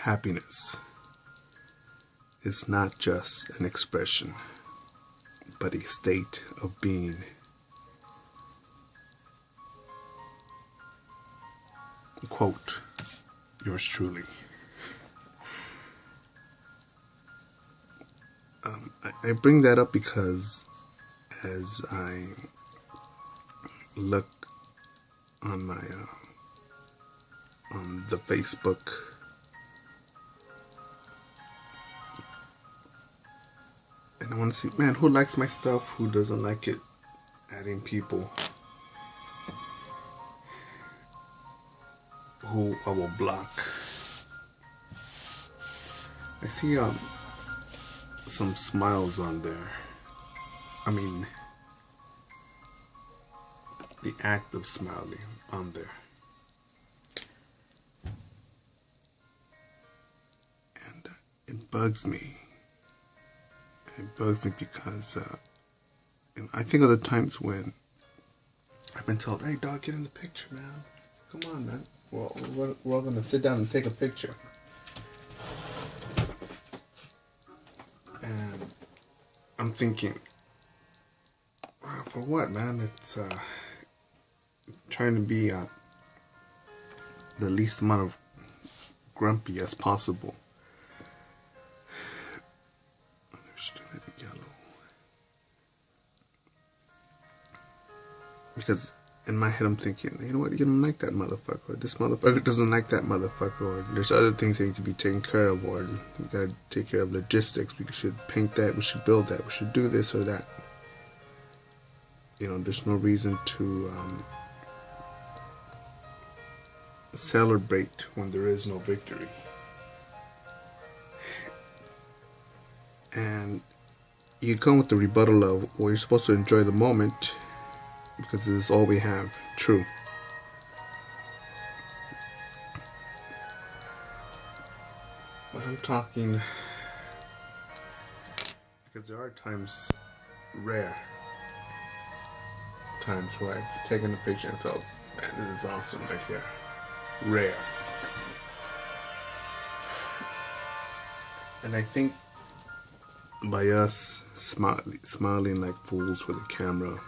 Happiness is not just an expression, but a state of being. Quote, yours truly. I bring that up because as I look on my on the Facebook, and I want to see, man, who likes my stuff, who doesn't like it, adding people who I will block. I see some smiles on there. I mean, the act of smiling on there. And it bugs me. It bugs me because I think of the times when I've been told, hey dog, get in the picture, man. Come on, man. Well, we're all gonna sit down and take a picture. And I'm thinking, for what, man? It's trying to be the least amount of grumpy as possible. Because in my head I'm thinking, you know what, you don't like that motherfucker, or this motherfucker doesn't like that motherfucker, or there's other things that need to be taken care of, or we gotta take care of logistics, we should paint that, we should build that, we should do this or that. You know, there's no reason to celebrate when there is no victory. And you come with the rebuttal of, well, you're supposed to enjoy the moment because this is all we have. True. But I'm talking because there are times, rare times, where I've taken a picture and felt, man, this is awesome right here. Rare. And I think by us smiling like fools for the camera,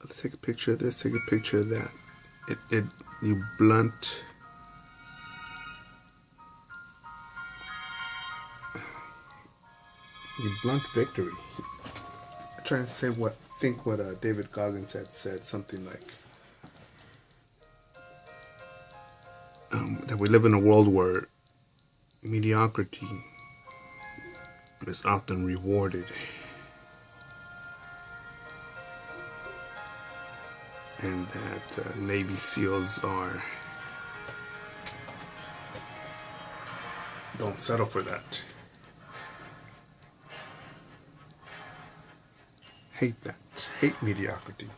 let's take a picture of this, take a picture of that, you blunt victory. I'm trying to say what David Goggins had said, something like that we live in a world where mediocrity is often rewarded, and that Navy SEALs don't settle for that. Hate that. Hate mediocrity.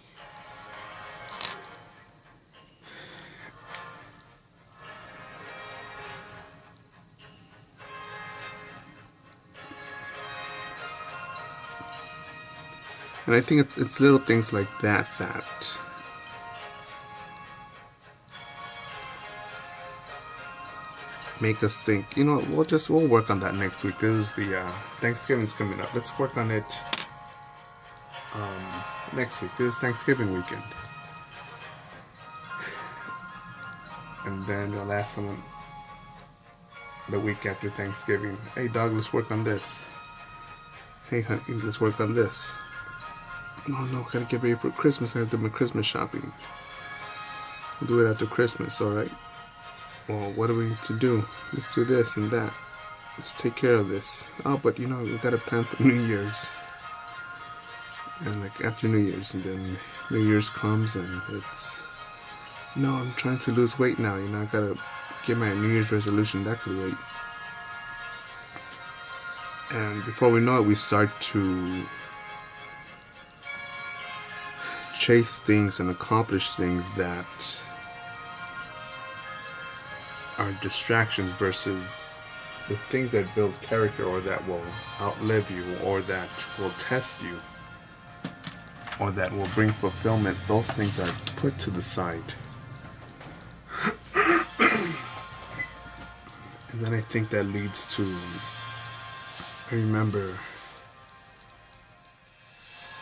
And I think it's little things like that make us think, you know, we'll work on that next week. This is the Thanksgiving's coming up. Let's work on it next week. This is Thanksgiving weekend. And then the last one, the week after Thanksgiving. Hey dog, let's work on this. Hey honey, let's work on this. No, gotta get ready for Christmas. I have to do my Christmas shopping. We'll do it after Christmas, alright? Well, what do we need to do? Let's do this and that. Let's take care of this. Oh, but you know, we gotta plan for New Year's. And like after New Year's, and then New Year's comes and it's, no, I'm trying to lose weight now. You know, I gotta get my New Year's resolution. That could wait. And before we know it, we start to chase things and accomplish things that are distractions versus the things that build character, or that will outlive you, or that will test you, or that will bring fulfillment. Those things are put to the side. And then I think that leads to, I remember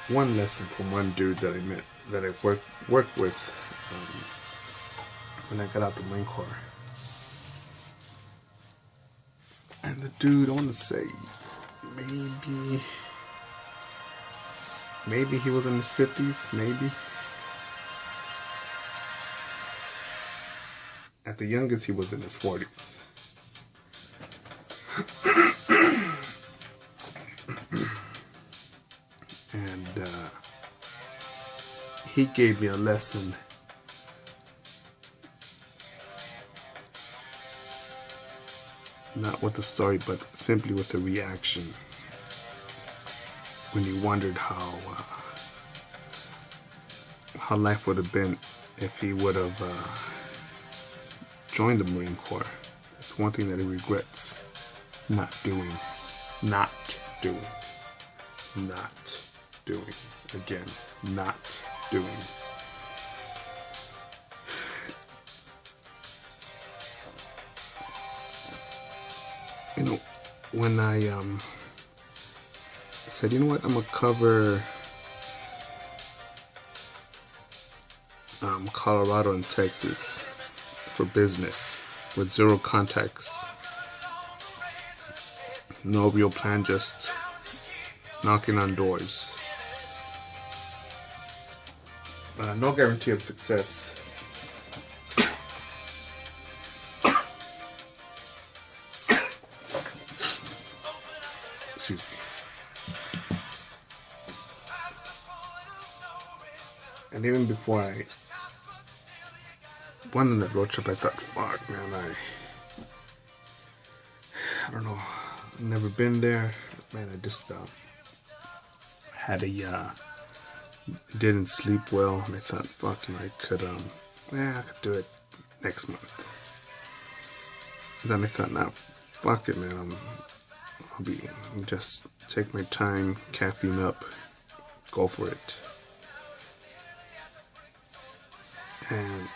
one lesson from one dude that I met, that I worked with when I got out the Marine Corps. And the dude, I want to say, maybe he was in his 50s, maybe. At the youngest, he was in his 40s. And he gave me a lesson not with the story, but simply with the reaction when he wondered how life would have been if he would have joined the Marine Corps. It's one thing that he regrets not doing. Again, not doing. You know, when I said, you know what, I'm gonna cover Colorado and Texas for business with zero contacts, no real plan, just knocking on doors. No guarantee of success. Excuse me. And even before I went on that road trip, I thought, fuck, man, I don't know, I've never been there. Man, I just had didn't sleep well, and I thought, fuck, I could do it next month. And then I thought, nah, fuck it, man, I'll just take my time, caffeine up, go for it. And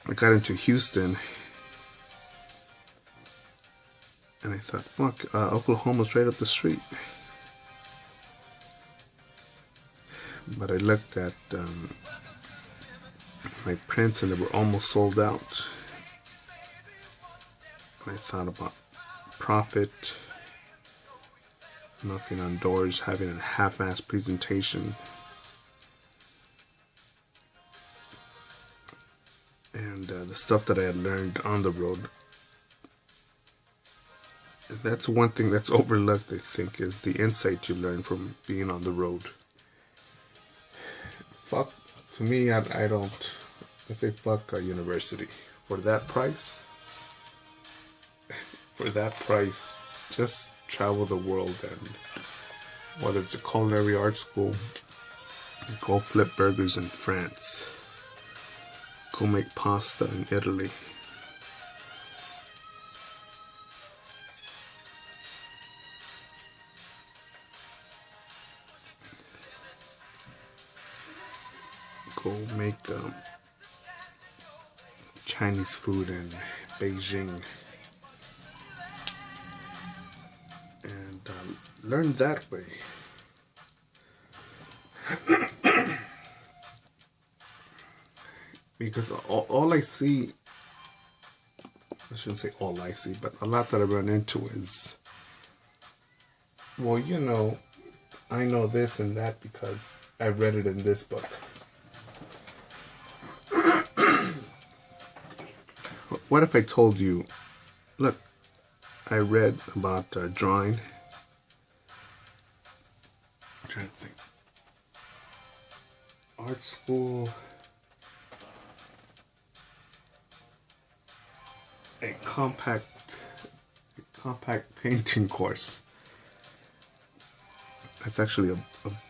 I got into Houston, and I thought, fuck, Oklahoma's right up the street. But I looked at my prints, and they were almost sold out. And I thought about profit, knocking on doors, having a half-ass presentation, and the stuff that I had learned on the road. That's one thing that's overlooked, I think, is the insight you learn from being on the road. Fuck, to me, I say fuck a university. For that price, just travel the world, and whether it's a culinary art school, go flip burgers in France, go make pasta in Italy. Go make Chinese food in Beijing, and learn that way. Because all I see, I shouldn't say all I see, but a lot that I run into is, well, you know, I know this and that because I read it in this book. What if I told you, look, I read about drawing. I'm trying to think. Art school. A compact painting course. That's actually a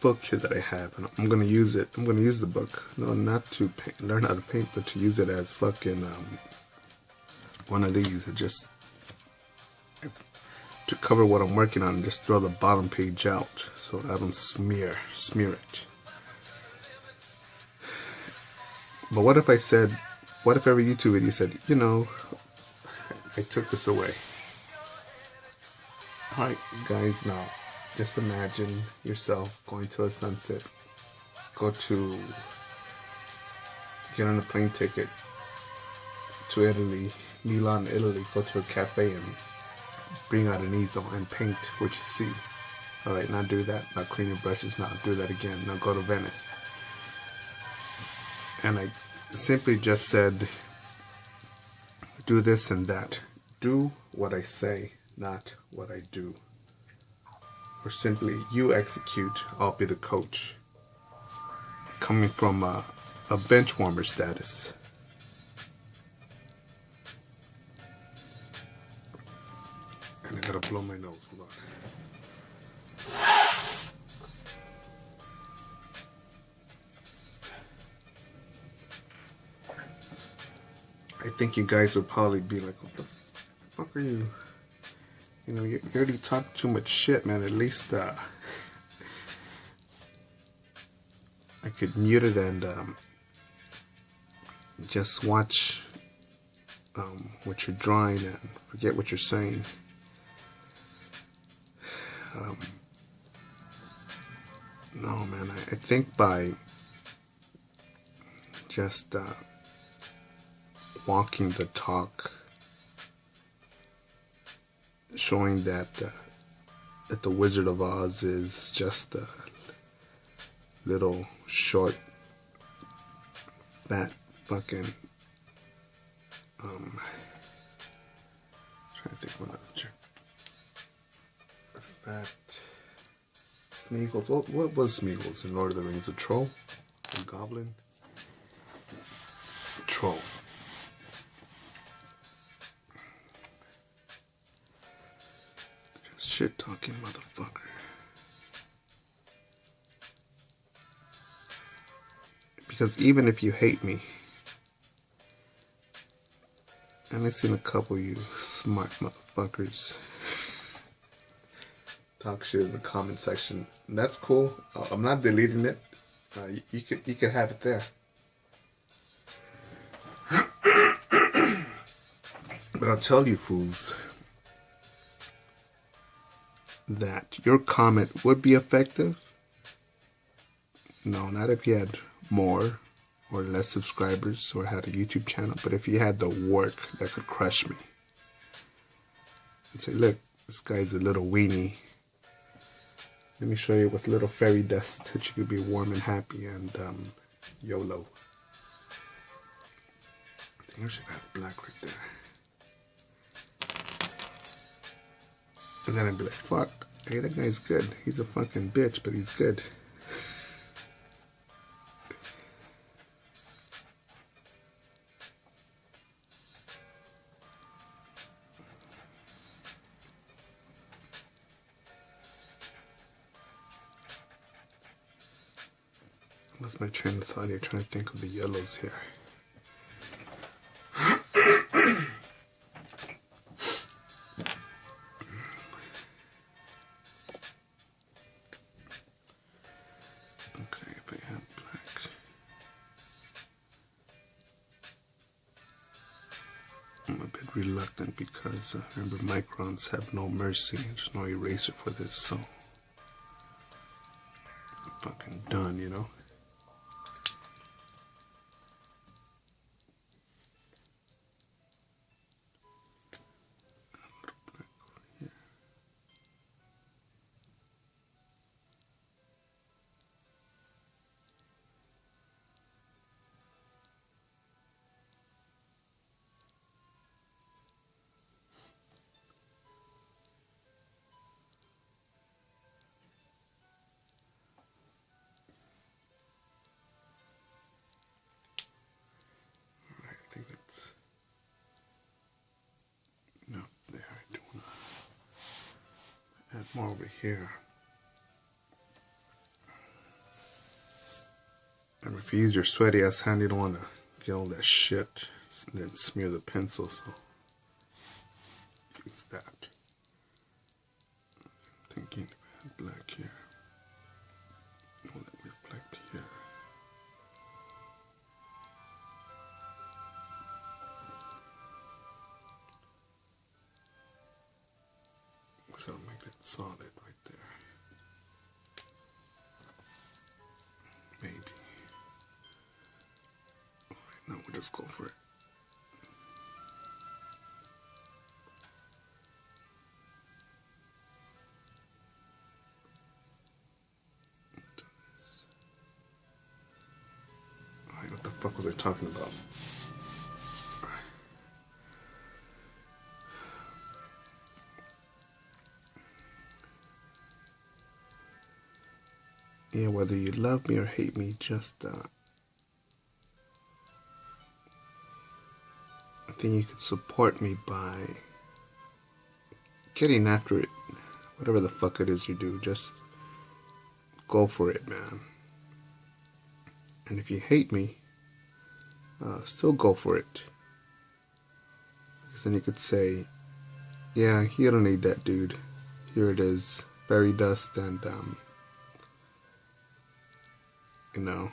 book here that I have, and I'm gonna use it. I'm gonna use the book, no, not to learn how to paint, but to use it as fucking one of these. Just to cover what I'm working on, and just throw the bottom page out so I don't smear it. But what if every YouTube video said, you know, I took this away. Alright, guys, now just imagine yourself going to a sunset. Get on a plane ticket to Italy, Milan, Italy. Go to a cafe and bring out an easel and paint what you see. Alright, now do that. Now clean your brushes. Now do that again. Now go to Venice. And I simply just said, do this and that. Do what I say, not what I do. Or simply, you execute, I'll be the coach. Coming from a bench warmer status. And I gotta blow my nose. Hold on. I think you guys would probably be like, what the fuck are you? You know, you already talk too much shit, man. At least I could mute it and just watch what you're drawing and forget what you're saying. No, man, I think by just walking the talk, showing that the Wizard of Oz is just a little short, fat fucking trying to think of another joke. Fat Smeagol. What was Smeagol in Lord of the Rings? A troll? A goblin? A troll. Just shit talking motherfucker. Because even if you hate me, and I've seen a couple of you smart motherfuckers talk shit in the comment section, and that's cool. I'm not deleting it. You could have it there. But I'll tell you fools that your comment would be effective. No, not if you had more or less subscribers or had a YouTube channel, but if you had the work that could crush me and say, look, this guy's a little weenie. Let me show you with little fairy dust that you could be warm and happy and YOLO. I think I should have black right there. And then I'd be like, fuck, hey, that guy's good. He's a fucking bitch, but he's good. Lost my train of thought here, trying to think of the yellows here. Okay, if I have black. I'm a bit reluctant because remember, microns have no mercy. There's no eraser for this, so I'm fucking done, you know? I think that's enough there. I do want to add more over here. And if you use your sweaty ass hand, you don't want to get all that shit and then smear the pencil, so use that. I'm thinking if I had black here, will it reflect here? solid right there. Maybe. Alright, now we'll just go for it. Alright, what the fuck was I talking about? Yeah, whether you love me or hate me, just I think you could support me by getting after it. Whatever the fuck it is you do, just go for it, man. And if you hate me, still go for it. Because then you could say, yeah, you don't need that, dude. Here it is, fairy dust, and you know,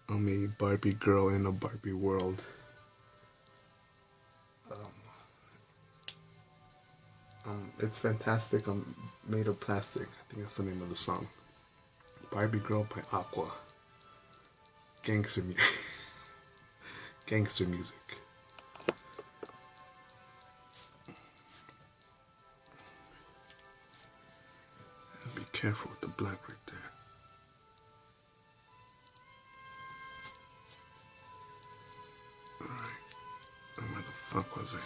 I'm a Barbie girl in a Barbie world. It's fantastic. I'm made of plastic. I think that's the name of the song. Barbie Girl by Aqua. Gangster music. Gangster music. Be careful with the black right there. Alright. Where the fuck was I at?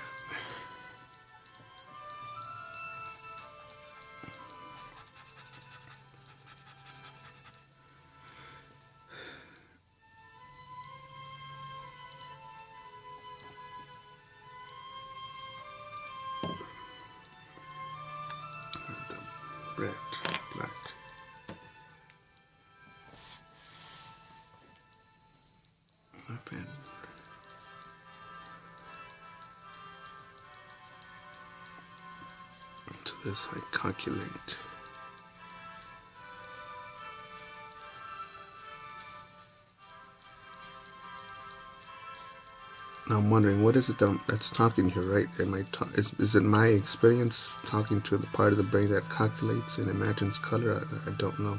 Red, black. Up in. To this I calculate. Now I'm wondering, what is it that's talking here, right? Is it my experience talking to the part of the brain that calculates and imagines color? I don't know.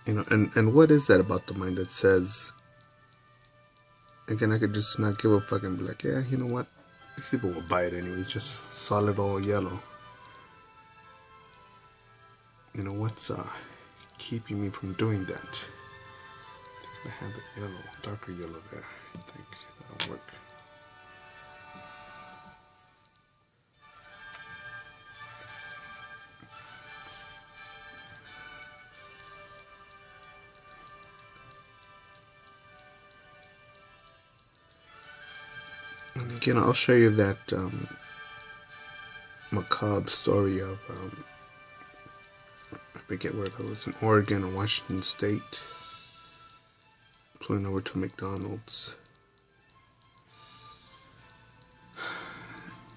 You know, and what is that about the mind that says, again, I could just not give a fuck and be like, yeah, you know what? These people will buy it anyway. It's just solid old yellow. You know, what's keeping me from doing that? I think I have the yellow, darker yellow there. I think that'll work. And again, I'll show you that macabre story of, I forget where that was, in Oregon or Washington State, pulling over to McDonald's.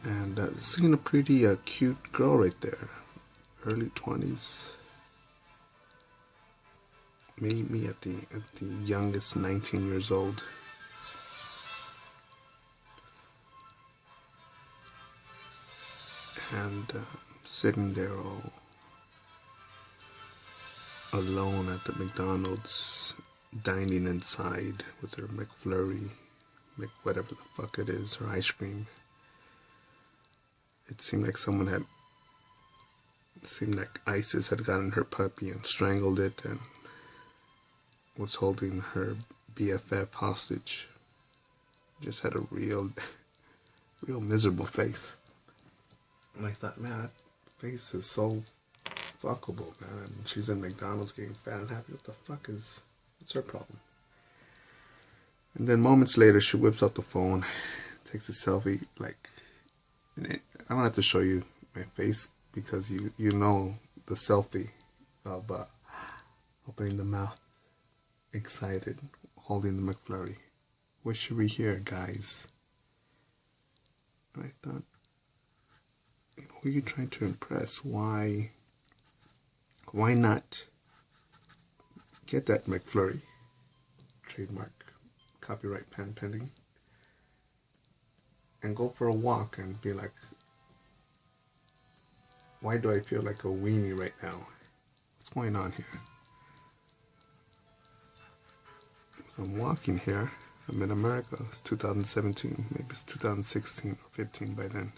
And seeing a pretty cute girl right there, early 20s. Me at the youngest, 19 years old. And sitting there all alone at the McDonald's, dining inside with her McFlurry, whatever the fuck it is, her ice cream. It seemed like ISIS had gotten her puppy and strangled it and was holding her BFF hostage. Just had a real miserable face. And I thought, man, that face is so fuckable, man. And she's in McDonald's getting fat and happy. What's her problem? And then moments later, she whips out the phone, takes a selfie. Like, I don't have to show you my face because you know the selfie of opening the mouth, excited, holding the McFlurry. What should we hear, guys? And I thought, who are you trying to impress? Why not get that McFlurry, trademark, copyright pending, and go for a walk and be like, why do I feel like a weenie right now? What's going on here? I'm walking here. I'm in America. It's 2017. Maybe it's 2016 or 15 by then.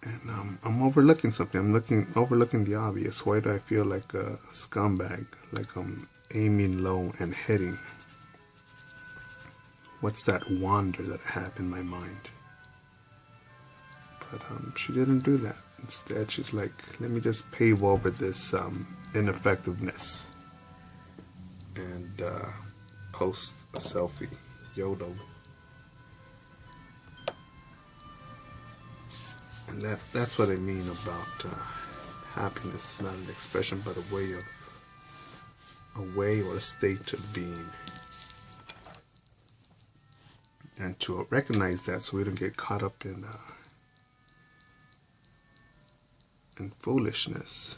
And I'm overlooking something. I'm overlooking the obvious. Why do I feel like a scumbag? Like I'm aiming low and hitting? What's that wander that I have in my mind? But she didn't do that. Instead, she's like, let me just pave over this ineffectiveness and post a selfie. YOLO. And that's what I mean about happiness is not an expression, but a way or a state of being. And to recognize that, so we don't get caught up in foolishness.